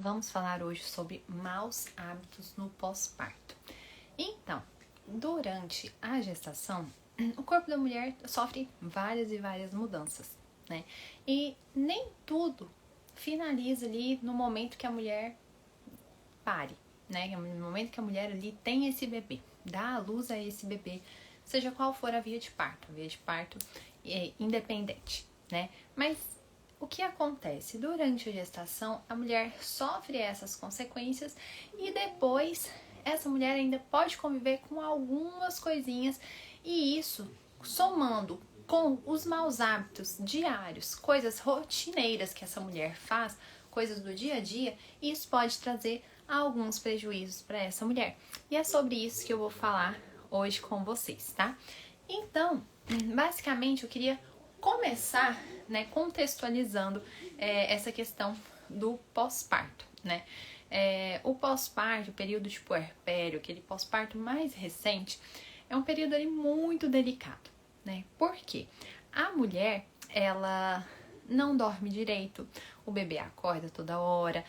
Vamos falar hoje sobre maus hábitos no pós-parto. Então, durante a gestação, o corpo da mulher sofre várias e várias mudanças, né? E nem tudo finaliza ali no momento que a mulher pare, né? No momento que a mulher ali tem esse bebê, dá a luz a esse bebê, seja qual for a via de parto é independente, né? Mas o que acontece? Durante a gestação, a mulher sofre essas consequências e depois essa mulher ainda pode conviver com algumas coisinhas e isso, somando com os maus hábitos diários, coisas rotineiras que essa mulher faz, coisas do dia a dia, isso pode trazer alguns prejuízos para essa mulher. E é sobre isso que eu vou falar hoje com vocês, tá? Então, basicamente eu queria começar, né, contextualizando essa questão do pós-parto, né? O pós-parto, o período de puerpério, aquele pós-parto mais recente, é um período ali muito delicado, né? Por quê? A mulher, ela não dorme direito, o bebê acorda toda hora,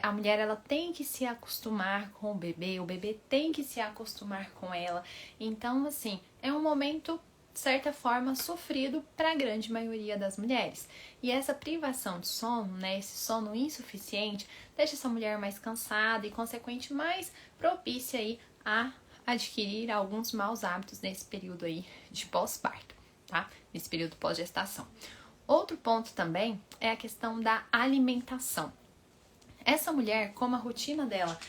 a mulher ela tem que se acostumar com o bebê tem que se acostumar com ela. Então, assim, é um momento de certa forma, sofrido para a grande maioria das mulheres. E essa privação de sono, né, esse sono insuficiente, deixa essa mulher mais cansada e, consequente, mais propícia aí a adquirir alguns maus hábitos nesse período aí de pós-parto, tá? Nesse período pós-gestação. Outro ponto também é a questão da alimentação. Essa mulher, como a rotina dela,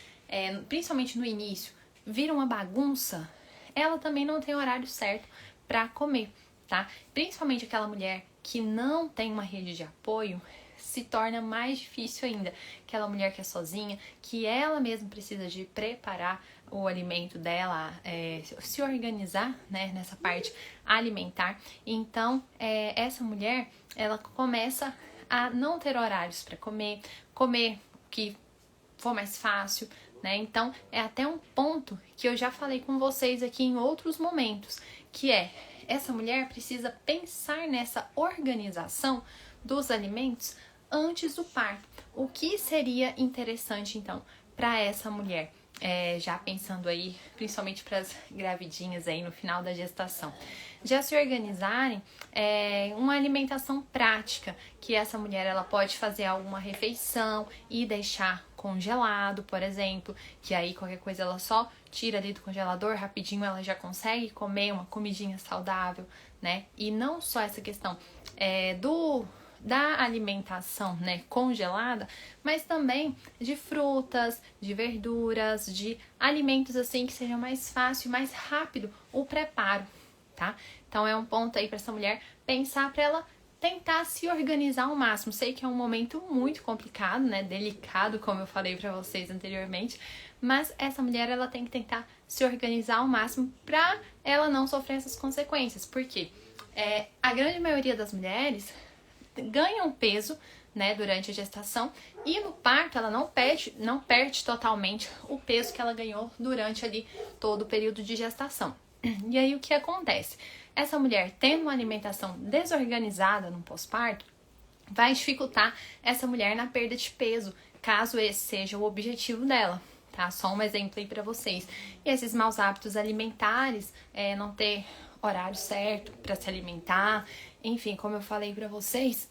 principalmente no início, vira uma bagunça, ela também não tem horário certo para comer, tá? Principalmente aquela mulher que não tem uma rede de apoio, se torna mais difícil ainda. Aquela mulher que é sozinha, que ela mesma precisa de preparar o alimento dela, se organizar, né, nessa parte alimentar. Então, essa mulher, ela começa a não ter horários para comer o que for mais fácil, né? Então, é até um ponto que eu já falei com vocês aqui em outros momentos, que essa mulher precisa pensar nessa organização dos alimentos antes do parto. O que seria interessante, então, para essa mulher? Já pensando aí, principalmente para as gravidinhas aí no final da gestação, já se organizarem uma alimentação prática, que essa mulher ela pode fazer alguma refeição e deixar congelado, por exemplo, que aí qualquer coisa ela só tira ali do congelador, rapidinho ela já consegue comer uma comidinha saudável, né? E não só essa questão da alimentação, né, congelada, mas também de frutas, de verduras, de alimentos assim que seja mais fácil, mais rápido o preparo, tá? Então é um ponto aí para essa mulher pensar, para ela tentar se organizar ao máximo. Sei que é um momento muito complicado, né, delicado, como eu falei para vocês anteriormente, mas essa mulher ela tem que tentar se organizar ao máximo para ela não sofrer essas consequências, porque a grande maioria das mulheres ganham peso, né, durante a gestação, e no parto ela não perde totalmente o peso que ela ganhou durante ali todo o período de gestação. E aí o que acontece? Essa mulher tendo uma alimentação desorganizada no pós-parto, vai dificultar essa mulher na perda de peso, caso esse seja o objetivo dela, tá? Só um exemplo aí pra vocês. E esses maus hábitos alimentares, não ter horário certo para se alimentar, enfim, como eu falei para vocês,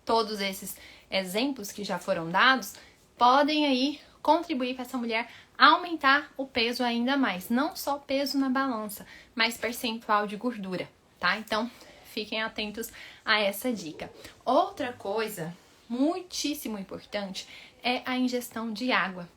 todos esses exemplos que já foram dados podem aí contribuir para essa mulher aumentar o peso ainda mais, não só peso na balança, mas percentual de gordura, tá? Então, fiquem atentos a essa dica. Outra coisa muitíssimo importante é a ingestão de água.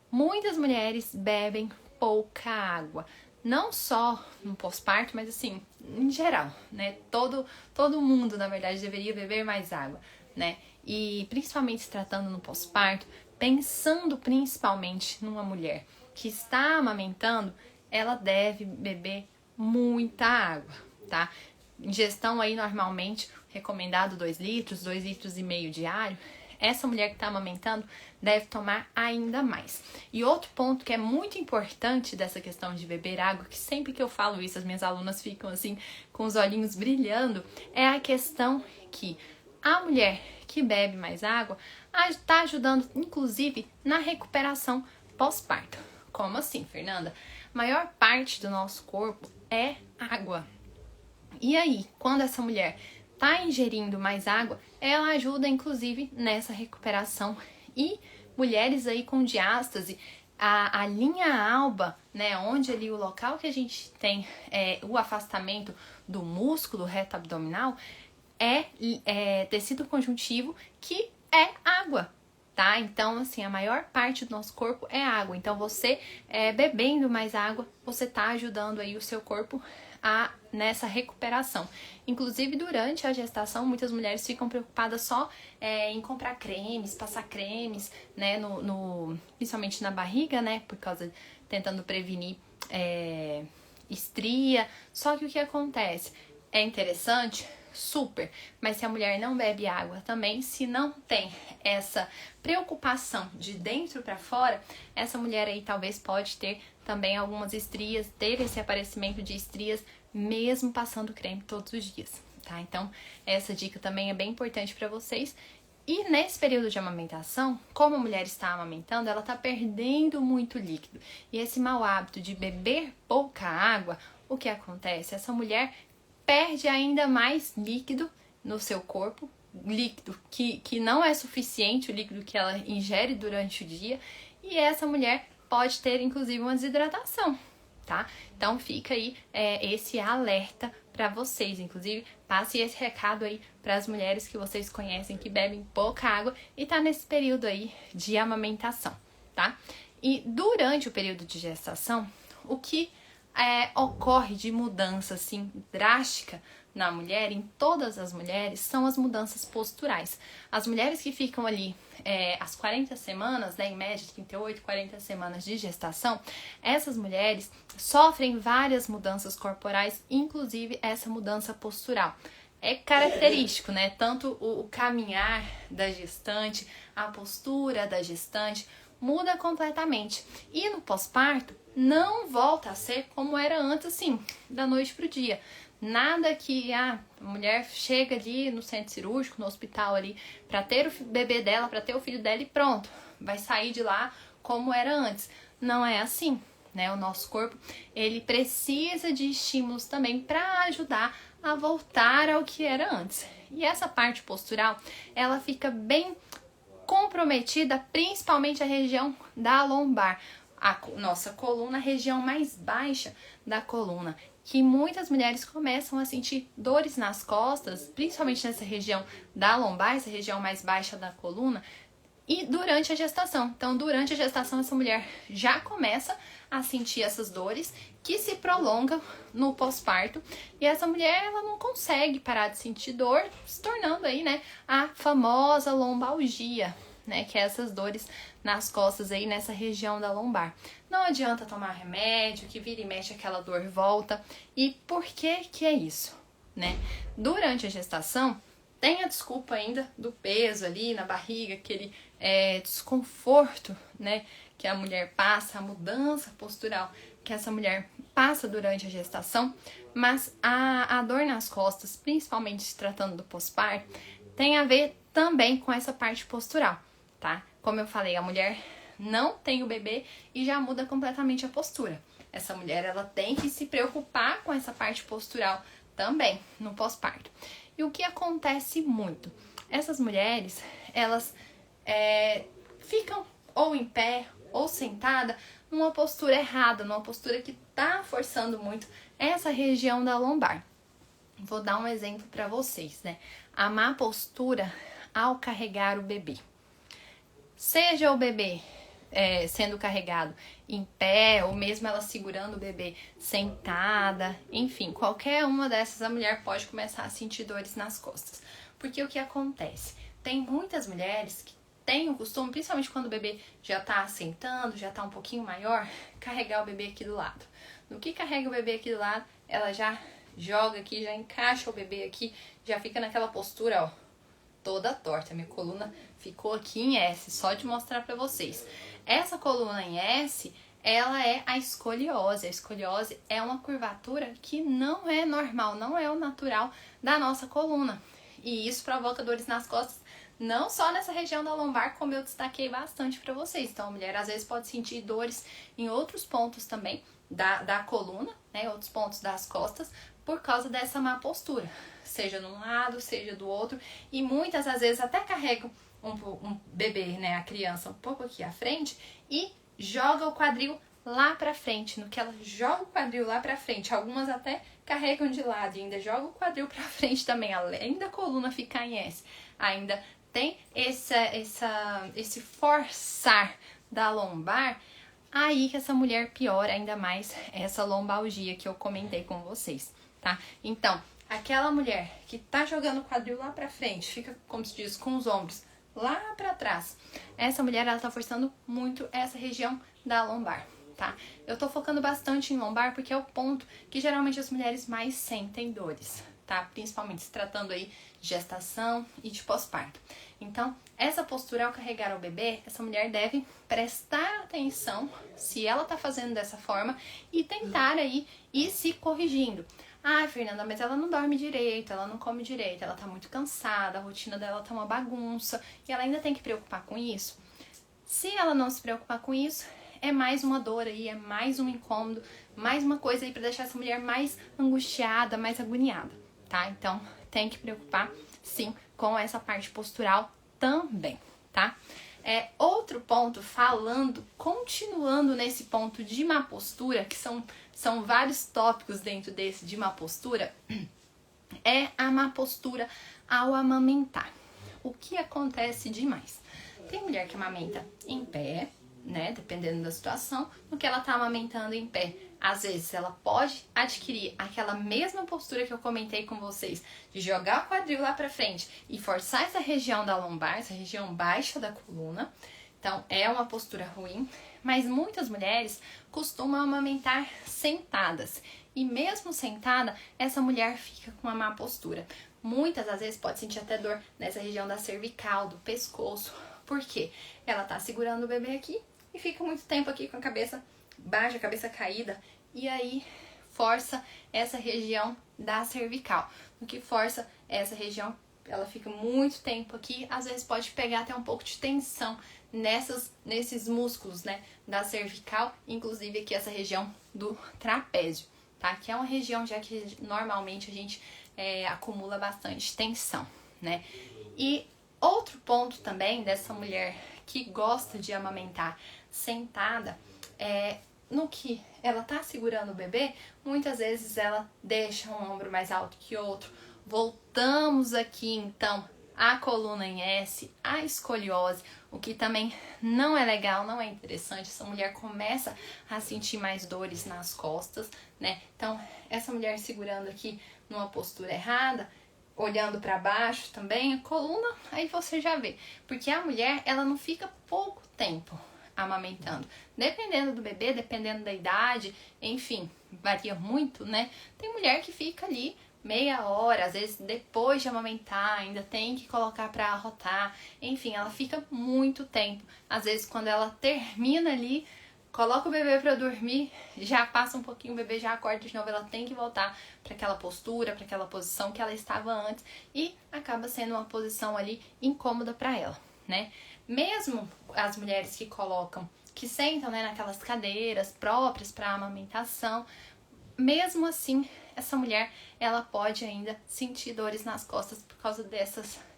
Muitas mulheres bebem pouca água, não só no pós-parto, mas assim, em geral, né? Todo mundo, na verdade, deveria beber mais água, né? E principalmente se tratando no pós-parto, pensando principalmente numa mulher que está amamentando, ela deve beber muita água, tá? Ingestão aí normalmente recomendado 2 litros, 2,5 litros diário. Essa mulher que está amamentando deve tomar ainda mais. E outro ponto que é muito importante dessa questão de beber água, que sempre que eu falo isso, as minhas alunas ficam assim com os olhinhos brilhando, é a questão que a mulher que bebe mais água, tá ajudando, inclusive, na recuperação pós-parto. Como assim, Fernanda? A maior parte do nosso corpo é água. E aí, quando essa mulher tá ingerindo mais água, ela ajuda, inclusive, nessa recuperação. E mulheres aí com diástase, a linha alba, né, onde ali o local que a gente tem o afastamento do músculo reto abdominal, é tecido conjuntivo que é água, tá? Então, assim, a maior parte do nosso corpo é água. Então, você bebendo mais água, você tá ajudando aí o seu corpo nessa recuperação. Inclusive, durante a gestação, muitas mulheres ficam preocupadas só em comprar cremes, passar cremes, né, principalmente na barriga, né, tentando prevenir estria. Só que o que acontece? É interessante? Super, mas se a mulher não bebe água também, se não tem essa preocupação de dentro para fora, essa mulher aí talvez pode ter também algumas estrias, ter esse aparecimento de estrias mesmo passando creme todos os dias, tá? Então, essa dica também é bem importante para vocês. E nesse período de amamentação, como a mulher está amamentando, ela está perdendo muito líquido. E esse mau hábito de beber pouca água, o que acontece? Essa mulher perde ainda mais líquido no seu corpo, líquido que não é suficiente, o líquido que ela ingere durante o dia, e essa mulher pode ter, inclusive, uma desidratação, tá? Então, fica aí esse alerta para vocês. Inclusive, passe esse recado aí para as mulheres que vocês conhecem que bebem pouca água e tá nesse período aí de amamentação, tá? E durante o período de gestação, o que ocorre de mudança assim drástica na mulher, em todas as mulheres, são as mudanças posturais. As mulheres que ficam ali as 40 semanas, né, em média 38, 40 semanas de gestação, essas mulheres sofrem várias mudanças corporais, inclusive essa mudança postural. É característico, né? Tanto o caminhar da gestante, a postura da gestante muda completamente. E no pós-parto não volta a ser como era antes, assim, da noite pro dia. Nada que a mulher chega ali no centro cirúrgico, no hospital ali, para ter o bebê dela, para ter o filho dela e pronto, vai sair de lá como era antes. Não é assim, né? O nosso corpo, ele precisa de estímulos também para ajudar a voltar ao que era antes. E essa parte postural, ela fica bem comprometida, principalmente a região da lombar, a nossa coluna, a região mais baixa da coluna, que muitas mulheres começam a sentir dores nas costas, principalmente nessa região da lombar, essa região mais baixa da coluna, e durante a gestação. Então, durante a gestação, essa mulher já começa a sentir essas dores que se prolongam no pós-parto, e essa mulher, ela não consegue parar de sentir dor, se tornando aí, né, a famosa lombalgia, né, que é essas dores nas costas aí, nessa região da lombar. Não adianta tomar remédio, que vira e mexe aquela dor volta. E por que que é isso, né? Durante a gestação, tem a desculpa ainda do peso ali na barriga, aquele desconforto, né, que a mulher passa, a mudança postural que essa mulher passa durante a gestação, mas a dor nas costas, principalmente se tratando do pós-parto, tem a ver também com essa parte postural, tá? Como eu falei, a mulher não tem o bebê e já muda completamente a postura. Essa mulher, ela tem que se preocupar com essa parte postural também no pós-parto. E o que acontece muito? Essas mulheres, elas ficam ou em pé ou sentada numa postura errada, numa postura que tá forçando muito essa região da lombar. Vou dar um exemplo para vocês, né? A má postura ao carregar o bebê. Seja o bebê sendo carregado em pé, ou mesmo ela segurando o bebê sentada, enfim, qualquer uma dessas, a mulher pode começar a sentir dores nas costas. Porque o que acontece? Tem muitas mulheres que têm o costume, principalmente quando o bebê já tá sentando, já tá um pouquinho maior, carregar o bebê aqui do lado. No que carrega o bebê aqui do lado, ela já joga aqui, já encaixa o bebê aqui, já fica naquela postura, ó, toda torta. Minha coluna ficou aqui em S, só de mostrar pra vocês. Essa coluna em S, ela é a escoliose. A escoliose é uma curvatura que não é normal, não é o natural da nossa coluna. E isso provoca dores nas costas Não só nessa região da lombar, como eu destaquei bastante para vocês. Então, a mulher às vezes pode sentir dores em outros pontos também da coluna, né? Outros pontos das costas, por causa dessa má postura. Seja de um lado, seja do outro. E muitas às vezes até carregam um bebê, né? A criança um pouco aqui à frente e joga o quadril lá pra frente. No que ela joga o quadril lá pra frente, algumas até carregam de lado e ainda joga o quadril pra frente também, além da coluna ficar em S. Ainda tem esse forçar da lombar, aí que essa mulher piora ainda mais essa lombalgia que eu comentei com vocês, tá? Então, aquela mulher que tá jogando o quadril lá pra frente, fica, como se diz, com os ombros lá pra trás, essa mulher, ela tá forçando muito essa região da lombar, tá? Eu tô focando bastante em lombar porque é o ponto que geralmente as mulheres mais sentem dores, tá? Principalmente se tratando aí de gestação e de pós-parto. Então, essa postura ao carregar o bebê, essa mulher deve prestar atenção se ela tá fazendo dessa forma e tentar aí ir se corrigindo. Ah, Fernanda, mas ela não dorme direito, ela não come direito, ela tá muito cansada, a rotina dela tá uma bagunça e ela ainda tem que preocupar com isso. Se ela não se preocupar com isso, é mais uma dor aí, é mais um incômodo, mais uma coisa aí pra deixar essa mulher mais angustiada, mais agoniada, tá? Então, tem que preocupar, sim, com essa parte postural também, tá? Outro ponto, continuando nesse ponto de má postura, que são vários tópicos dentro desse de má postura, é a má postura ao amamentar. O que acontece demais? Tem mulher que amamenta em pé, né, dependendo da situação, no que ela tá amamentando em pé. Às vezes ela pode adquirir aquela mesma postura que eu comentei com vocês, de jogar o quadril lá pra frente e forçar essa região da lombar, essa região baixa da coluna. Então é uma postura ruim, mas muitas mulheres costumam amamentar sentadas. E mesmo sentada, essa mulher fica com uma má postura. Muitas às vezes pode sentir até dor nessa região da cervical, do pescoço. Por quê? Ela tá segurando o bebê aqui e fica muito tempo aqui com a cabeça baixa, a cabeça caída, e aí força essa região da cervical. No que força essa região, ela fica muito tempo aqui, às vezes pode pegar até um pouco de tensão nesses músculos, né, da cervical, inclusive aqui essa região do trapézio, tá? Que é uma região já que normalmente a gente acumula bastante tensão, né? E outro ponto também dessa mulher que gosta de amamentar sentada, no que ela tá segurando o bebê, muitas vezes ela deixa um ombro mais alto que outro. Voltamos aqui então à coluna em S, à escoliose, o que também não é legal, não é interessante. Essa mulher começa a sentir mais dores nas costas, né? Então, essa mulher segurando aqui numa postura errada, olhando para baixo também, a coluna, aí você já vê. Porque a mulher, ela não fica pouco tempo amamentando. Dependendo do bebê, dependendo da idade, enfim, varia muito, né? Tem mulher que fica ali meia hora, às vezes depois de amamentar, ainda tem que colocar para arrotar. Enfim, ela fica muito tempo. Às vezes, quando ela termina ali, coloca o bebê para dormir, já passa um pouquinho, o bebê já acorda de novo, ela tem que voltar para aquela postura, para aquela posição que ela estava antes e acaba sendo uma posição ali incômoda para ela, né? Mesmo as mulheres que sentam, né, naquelas cadeiras próprias para amamentação, mesmo assim, essa mulher, ela pode ainda sentir dores nas costas por causa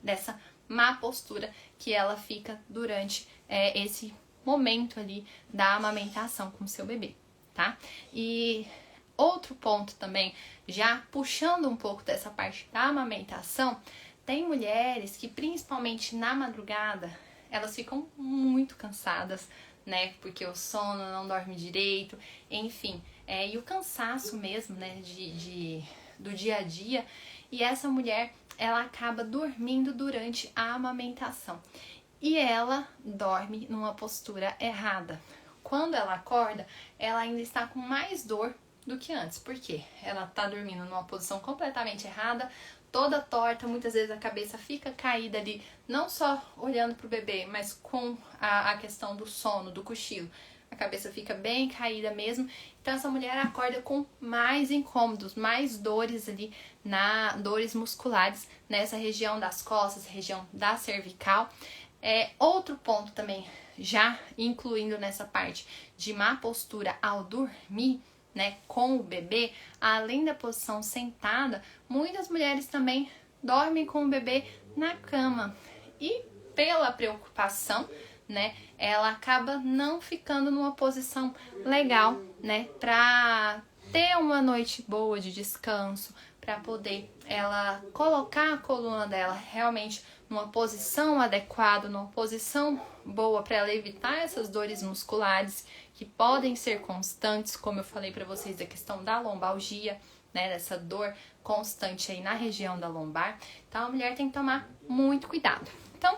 dessa má postura que ela fica durante esse momento ali da amamentação com o seu bebê, tá? E outro ponto também, já puxando um pouco dessa parte da amamentação, tem mulheres que principalmente na madrugada, elas ficam muito cansadas, né? Porque o sono não dorme direito, enfim. E o cansaço mesmo, né? Do dia a dia. E essa mulher, ela acaba dormindo durante a amamentação. E ela dorme numa postura errada. Quando ela acorda, ela ainda está com mais dor do que antes. Por quê? Ela está dormindo numa posição completamente errada, toda torta, muitas vezes a cabeça fica caída ali, não só olhando pro bebê, mas com a questão do sono, do cochilo. a cabeça fica bem caída mesmo. Então essa mulher acorda com mais incômodos, mais dores ali, dores musculares nessa região das costas, região da cervical. Outro ponto também, já incluindo nessa parte de má postura ao dormir, né, com o bebê, além da posição sentada, muitas mulheres também dormem com o bebê na cama. E pela preocupação, né, ela acaba não ficando numa posição legal, né, para ter uma noite boa de descanso, para poder ela colocar a coluna dela realmente numa posição adequada, numa posição boa para ela evitar essas dores musculares que podem ser constantes, como eu falei para vocês, a questão da lombalgia, né, dessa dor constante aí na região da lombar. Então a mulher tem que tomar muito cuidado. Então,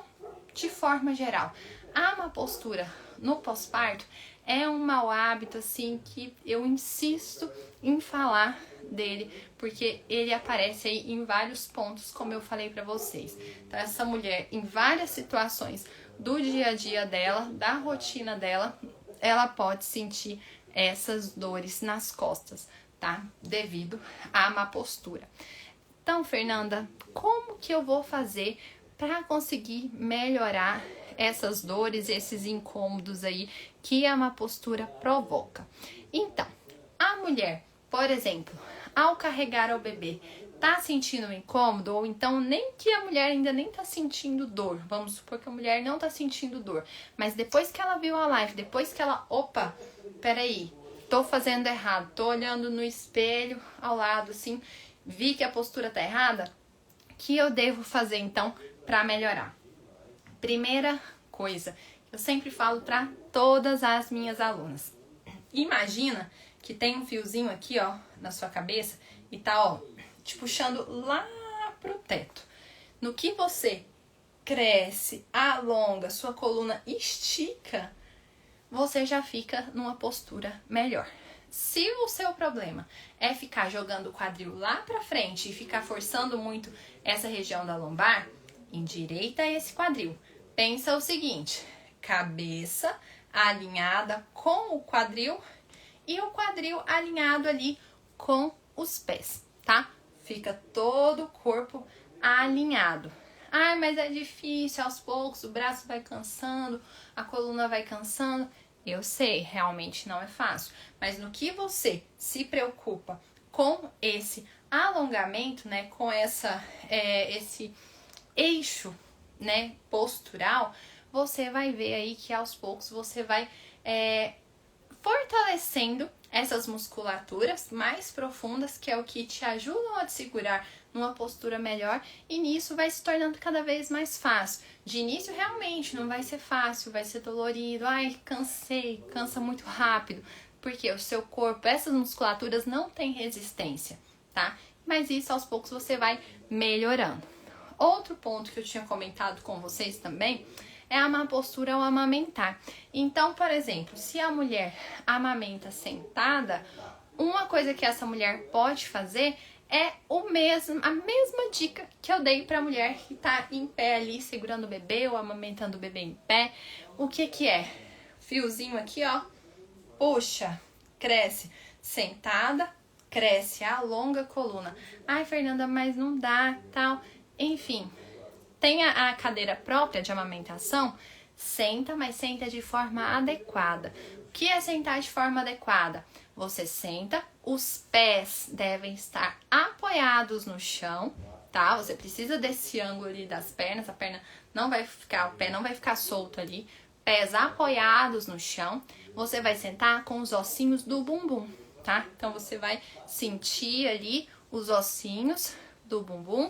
de forma geral, a má postura no pós-parto é um mau hábito, assim, que eu insisto em falar dele, porque ele aparece aí em vários pontos, como eu falei pra vocês. Então, essa mulher, em várias situações do dia a dia dela, da rotina dela, ela pode sentir essas dores nas costas, tá? Devido à má postura. Então, Fernanda, como que eu vou fazer para conseguir melhorar essas dores, esses incômodos aí que a má postura provoca? Então, a mulher, por exemplo, ao carregar o bebê, tá sentindo um incômodo, ou então nem que a mulher ainda nem tá sentindo dor, vamos supor que a mulher não tá sentindo dor, mas depois que ela viu a live, depois que ela, opa, peraí, tô fazendo errado, tô olhando no espelho ao lado assim, vi que a postura tá errada, o que eu devo fazer então para melhorar? Primeira coisa, eu sempre falo para todas as minhas alunas. Imagina que tem um fiozinho aqui, ó, na sua cabeça e tá, ó, te puxando lá pro teto. No que você cresce, alonga, sua coluna estica, você já fica numa postura melhor. Se o seu problema é ficar jogando o quadril lá pra frente e ficar forçando muito essa região da lombar, endireita esse quadril. Pensa o seguinte, cabeça alinhada com o quadril e o quadril alinhado ali com os pés, tá? Fica todo o corpo alinhado. Ai, mas é difícil, aos poucos o braço vai cansando, a coluna vai cansando. Eu sei, realmente não é fácil, mas no que você se preocupa com esse alongamento, né, com esse eixo, né, postural, você vai ver aí que aos poucos você vai fortalecendo essas musculaturas mais profundas, que é o que te ajudam a te segurar numa postura melhor, e nisso vai se tornando cada vez mais fácil. De início realmente não vai ser fácil, vai ser dolorido, ai, cansei, cansa muito rápido, porque o seu corpo, essas musculaturas não têm resistência, tá? Mas isso aos poucos você vai melhorando. Outro ponto que eu tinha comentado com vocês também é a má postura ao amamentar. Então, por exemplo, se a mulher amamenta sentada, uma coisa que essa mulher pode fazer é a mesma dica que eu dei para a mulher que tá em pé ali, segurando o bebê ou amamentando o bebê em pé. O que que é? Fiozinho aqui, ó, puxa, cresce, sentada, cresce, alonga a coluna. Ai, Fernanda, mas não dá, tal. Enfim, tem a cadeira própria de amamentação, senta, mas senta de forma adequada. O que é sentar de forma adequada? Você senta, os pés devem estar apoiados no chão, tá? Você precisa desse ângulo ali das pernas, o pé não vai ficar solto ali. Pés apoiados no chão. Você vai sentar com os ossinhos do bumbum, tá? Então você vai sentir ali os ossinhos do bumbum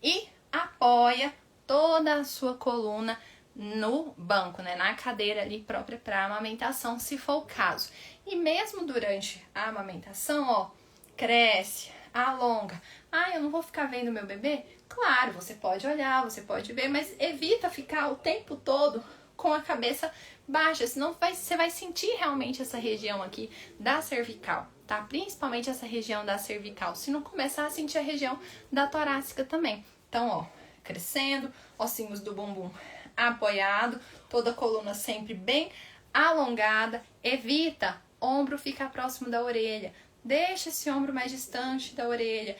e apoia toda a sua coluna no banco, né, na cadeira ali própria para amamentação, se for o caso. E mesmo durante a amamentação, ó, cresce, alonga. Ah, eu não vou ficar vendo meu bebê? Claro, você pode olhar, você pode ver, mas evita ficar o tempo todo com a cabeça baixa, senão você vai sentir realmente essa região aqui da cervical, tá? Principalmente essa região da cervical, se não começar a sentir a região da torácica também. Então, ó, crescendo, ossinhos do bumbum apoiado, toda a coluna sempre bem alongada, evita ombro ficar próximo da orelha, deixa esse ombro mais distante da orelha,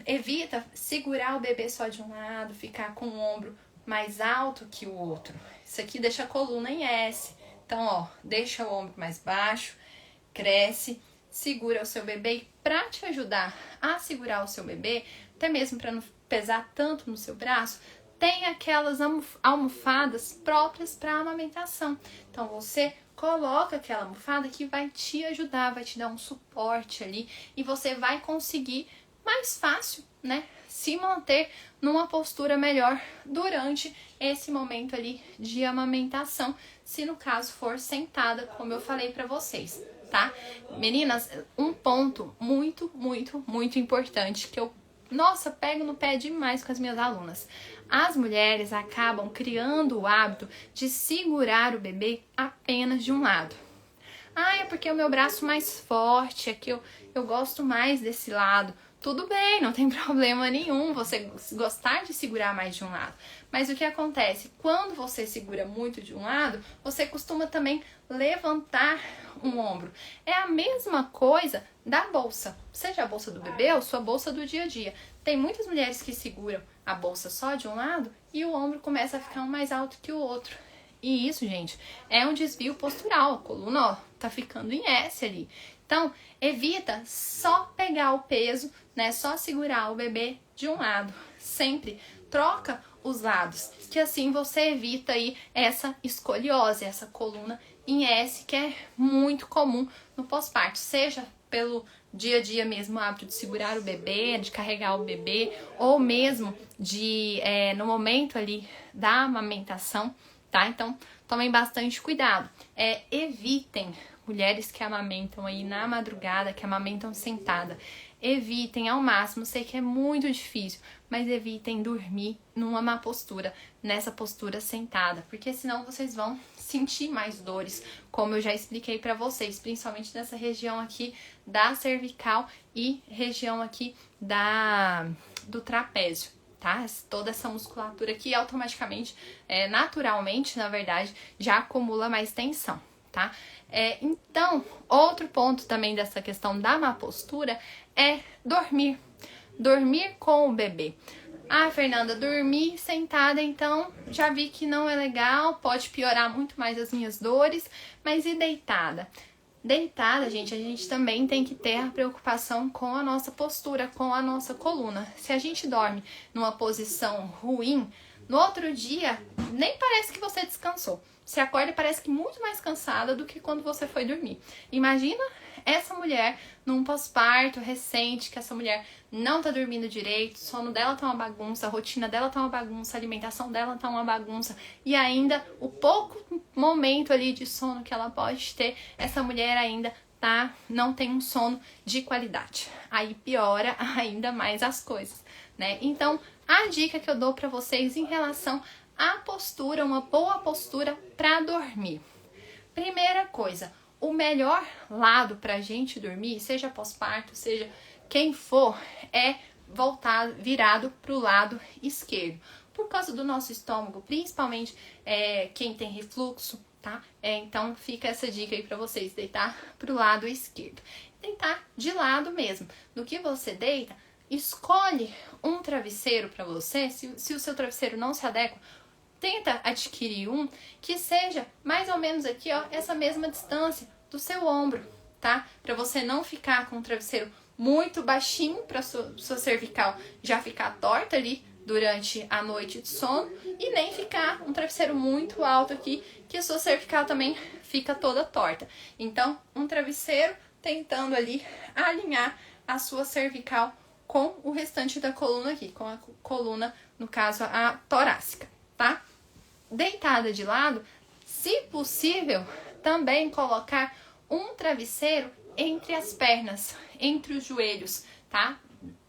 evita segurar o bebê só de um lado, ficar com o ombro mais alto que o outro. Isso aqui deixa a coluna em S. Então, ó, deixa o ombro mais baixo, cresce, segura o seu bebê. E para te ajudar a segurar o seu bebê, até mesmo para não pesar tanto no seu braço, tem aquelas almofadas próprias para amamentação. Então, você coloca aquela almofada que vai te ajudar, vai te dar um suporte ali e você vai conseguir mais fácil, né, se manter numa postura melhor durante esse momento ali de amamentação, se no caso for sentada, como eu falei para vocês, tá? Meninas, um ponto muito, muito, muito importante que eu, nossa, pego no pé demais com as minhas alunas. As mulheres acabam criando o hábito de segurar o bebê apenas de um lado. Ah, é porque o meu braço mais forte, é que eu gosto mais desse lado. Tudo bem, não tem problema nenhum você gostar de segurar mais de um lado. Mas o que acontece? Quando você segura muito de um lado, você costuma também levantar um ombro. É a mesma coisa da bolsa. Seja a bolsa do bebê ou sua bolsa do dia a dia. Tem muitas mulheres que seguram a bolsa só de um lado e o ombro começa a ficar um mais alto que o outro. E isso, gente, é um desvio postural. A coluna, ó, tá ficando em S ali. Então, evita só pegar o peso, né? Só segurar o bebê de um lado. Sempre troca os lados, que assim você evita aí essa escoliose, essa coluna em S, que é muito comum no pós-parto, seja pelo dia a dia mesmo, o hábito de segurar o bebê, de carregar o bebê, ou mesmo de no momento ali da amamentação, tá? Então, tomem bastante cuidado. Evitem mulheres que amamentam aí na madrugada, que amamentam sentada. Evitem ao máximo, sei que é muito difícil, mas evitem dormir numa má postura, nessa postura sentada, porque senão vocês vão sentir mais dores, como eu já expliquei pra vocês, principalmente nessa região aqui da cervical e região aqui do trapézio, tá? Toda essa musculatura aqui automaticamente, naturalmente, na verdade, já acumula mais tensão, tá? Então, outro ponto também dessa questão da má postura é dormir. Dormir com o bebê. Ah, Fernanda, dormir sentada, então já vi que não é legal, pode piorar muito mais as minhas dores, mas e deitada? Deitada, gente, a gente também tem que ter a preocupação com a nossa postura, com a nossa coluna. Se a gente dorme numa posição ruim, no outro dia nem parece que você descansou. Você acorda e parece que muito mais cansada do que quando você foi dormir. Imagina essa mulher num pós-parto recente, que essa mulher não tá dormindo direito, o sono dela tá uma bagunça, a rotina dela tá uma bagunça, a alimentação dela tá uma bagunça, e ainda o pouco momento ali de sono que ela pode ter, essa mulher ainda não tem um sono de qualidade. Aí piora ainda mais as coisas, né? Então, a dica que eu dou pra vocês em relação à postura, uma boa postura para dormir. Primeira coisa, o melhor lado pra gente dormir, seja pós-parto, seja quem for, é virado pro lado esquerdo. Por causa do nosso estômago, principalmente quem tem refluxo, tá? Então fica essa dica aí pra vocês, deitar pro lado esquerdo. Deitar de lado mesmo. No que você deita, escolhe um travesseiro pra você, se o seu travesseiro não se adequa, tenta adquirir um que seja mais ou menos aqui, ó, essa mesma distância do seu ombro, tá? Pra você não ficar com o travesseiro muito baixinho, pra sua cervical já ficar torta ali durante a noite de sono, e nem ficar um travesseiro muito alto aqui, que a sua cervical também fica toda torta. Então, um travesseiro tentando ali alinhar a sua cervical com o restante da coluna aqui, com a coluna, no caso, a torácica, tá? Deitada de lado, se possível, também colocar um travesseiro entre as pernas, entre os joelhos, tá?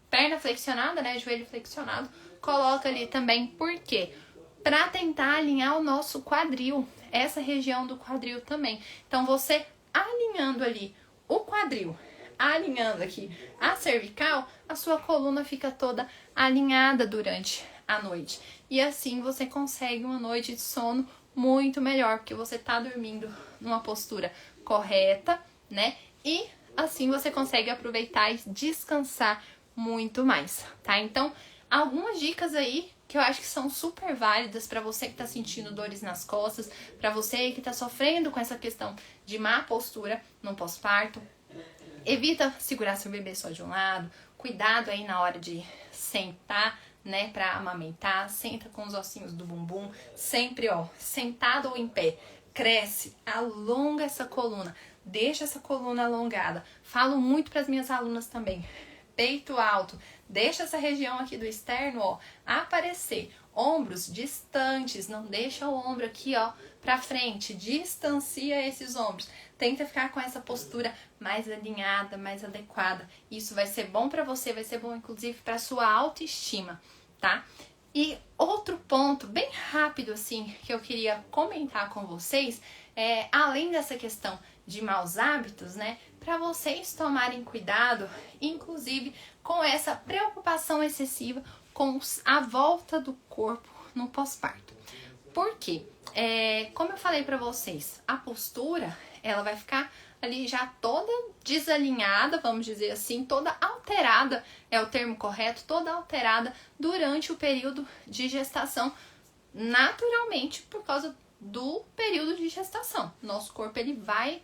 Perna flexionada, né? Joelho flexionado, coloca ali também. Por quê? Pra tentar alinhar o nosso quadril, essa região do quadril também. Então, você alinhando ali o quadril, alinhando aqui a cervical, a sua coluna fica toda alinhada durante a noite. E assim você consegue uma noite de sono muito melhor, porque você tá dormindo numa postura correta, né? E assim você consegue aproveitar e descansar muito mais, tá? Então, algumas dicas aí que eu acho que são super válidas para você que tá sentindo dores nas costas, para você que tá sofrendo com essa questão de má postura no pós-parto. Evita segurar seu bebê só de um lado, cuidado aí na hora de sentar, né, para amamentar, senta com os ossinhos do bumbum, sempre, ó, sentado ou em pé. Cresce, alonga essa coluna, deixa essa coluna alongada. Falo muito para as minhas alunas também. Peito alto, deixa essa região aqui do externo, ó, aparecer. Ombros distantes, não deixa o ombro aqui, ó, pra frente, distancia esses ombros. Tenta ficar com essa postura mais alinhada, mais adequada. Isso vai ser bom pra você, vai ser bom inclusive pra sua autoestima, tá? E outro ponto bem rápido assim que eu queria comentar com vocês é, além dessa questão de maus hábitos, né, para vocês tomarem cuidado, inclusive com essa preocupação excessiva com a volta do corpo no pós-parto. Por quê? Como eu falei para vocês, a postura ela vai ficar ali já toda desalinhada, vamos dizer assim, toda alterada, é o termo correto, toda alterada durante o período de gestação, naturalmente por causa do período de gestação. Nosso corpo ele vai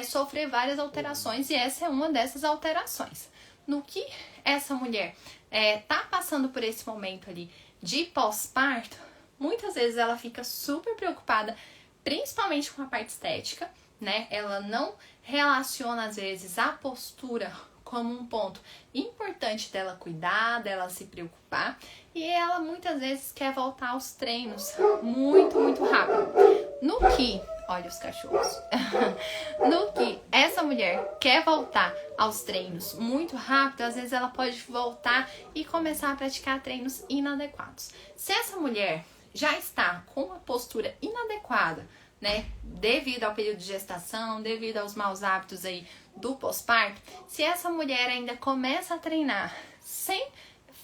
sofrer várias alterações e essa é uma dessas alterações. No que essa mulher tá passando por esse momento ali de pós-parto, muitas vezes ela fica super preocupada, principalmente com a parte estética, né? Ela não relaciona às vezes a postura como um ponto importante dela cuidar, dela se preocupar, e ela muitas vezes quer voltar aos treinos muito, muito rápido. No que, olha os cachorros, no que essa mulher quer voltar aos treinos muito rápido, às vezes ela pode voltar e começar a praticar treinos inadequados. Se essa mulher já está com uma postura inadequada, né, devido ao período de gestação, devido aos maus hábitos aí do pós-parto, se essa mulher ainda começa a treinar sem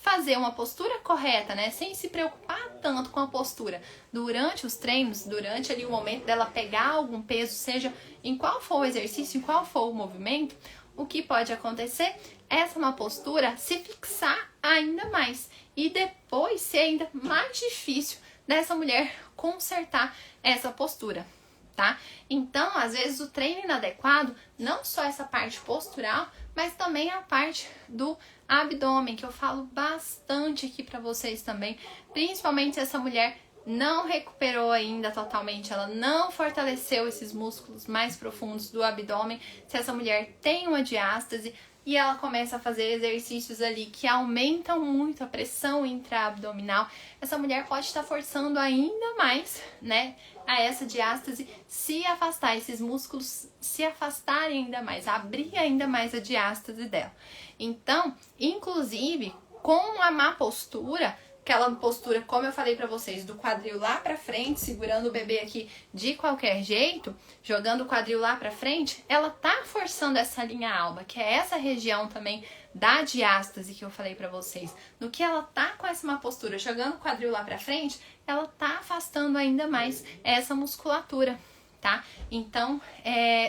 fazer uma postura correta, né, sem se preocupar tanto com a postura durante os treinos, durante ali o momento dela pegar algum peso, seja em qual for o exercício, em qual for o movimento, o que pode acontecer é essa má postura se fixar ainda mais e depois ser ainda mais difícil dessa mulher consertar essa postura, tá? Então, às vezes o treino inadequado, não só essa parte postural, mas também a parte do abdômen, que eu falo bastante aqui pra vocês também, principalmente se essa mulher não recuperou ainda totalmente, ela não fortaleceu esses músculos mais profundos do abdômen, se essa mulher tem uma diástase e ela começa a fazer exercícios ali que aumentam muito a pressão intraabdominal, essa mulher pode estar forçando ainda mais, né, a essa diástase se afastar, esses músculos se afastarem ainda mais, abrir ainda mais a diástase dela. Então, inclusive, com a má postura, aquela postura, como eu falei pra vocês, do quadril lá pra frente, segurando o bebê aqui de qualquer jeito, jogando o quadril lá pra frente, ela tá forçando essa linha alba, que é essa região também da diástase que eu falei pra vocês. No que ela tá com essa má postura, jogando o quadril lá pra frente, ela tá afastando ainda mais essa musculatura, tá? Então,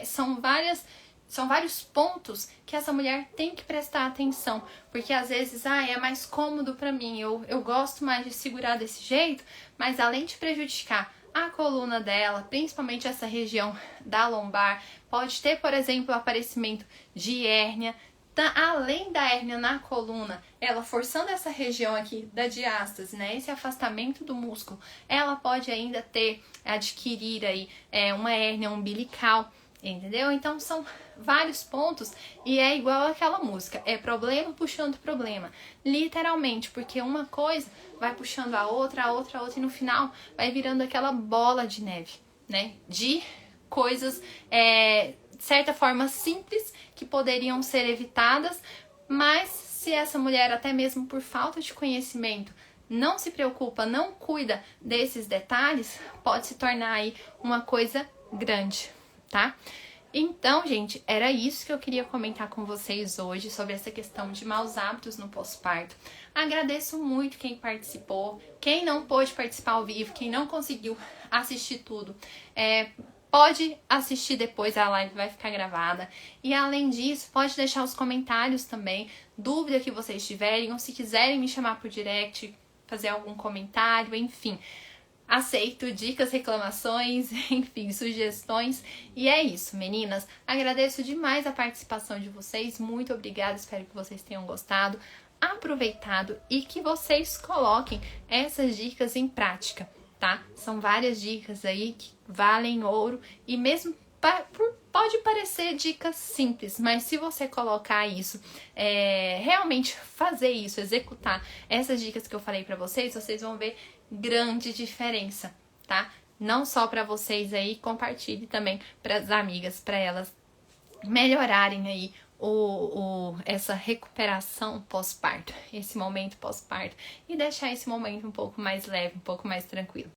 são vários pontos que essa mulher tem que prestar atenção, porque às vezes é mais cômodo pra mim, eu gosto mais de segurar desse jeito, mas além de prejudicar a coluna dela, principalmente essa região da lombar, pode ter, por exemplo, o aparecimento de hérnia, além da hérnia na coluna, ela forçando essa região aqui da diástase, né, esse afastamento do músculo, ela pode ainda adquirir aí uma hérnia umbilical, entendeu? Então são vários pontos e é igual aquela música, é problema puxando problema, literalmente, porque uma coisa vai puxando a outra e no final vai virando aquela bola de neve, né, de coisas, de certa forma simples, que poderiam ser evitadas, mas se essa mulher, até mesmo por falta de conhecimento, não se preocupa, não cuida desses detalhes, pode se tornar aí uma coisa grande, tá? Então, gente, era isso que eu queria comentar com vocês hoje sobre essa questão de maus hábitos no pós-parto. Agradeço muito quem participou, quem não pôde participar ao vivo, quem não conseguiu assistir tudo. Pode assistir depois, a live vai ficar gravada. E além disso, pode deixar os comentários também, dúvida que vocês tiverem, ou se quiserem me chamar por direct, fazer algum comentário, enfim. Aceito dicas, reclamações, enfim, sugestões. E é isso, meninas. Agradeço demais a participação de vocês. Muito obrigada, espero que vocês tenham gostado, aproveitado e que vocês coloquem essas dicas em prática, tá? São várias dicas aí que valem ouro e mesmo pode parecer dicas simples, mas se você colocar isso, realmente fazer isso, executar essas dicas que eu falei pra vocês, vocês vão ver grande diferença, tá? Não só pra vocês aí, compartilhe também pras amigas, pra elas melhorarem aí essa recuperação pós-parto, esse momento pós-parto e deixar esse momento um pouco mais leve, um pouco mais tranquilo.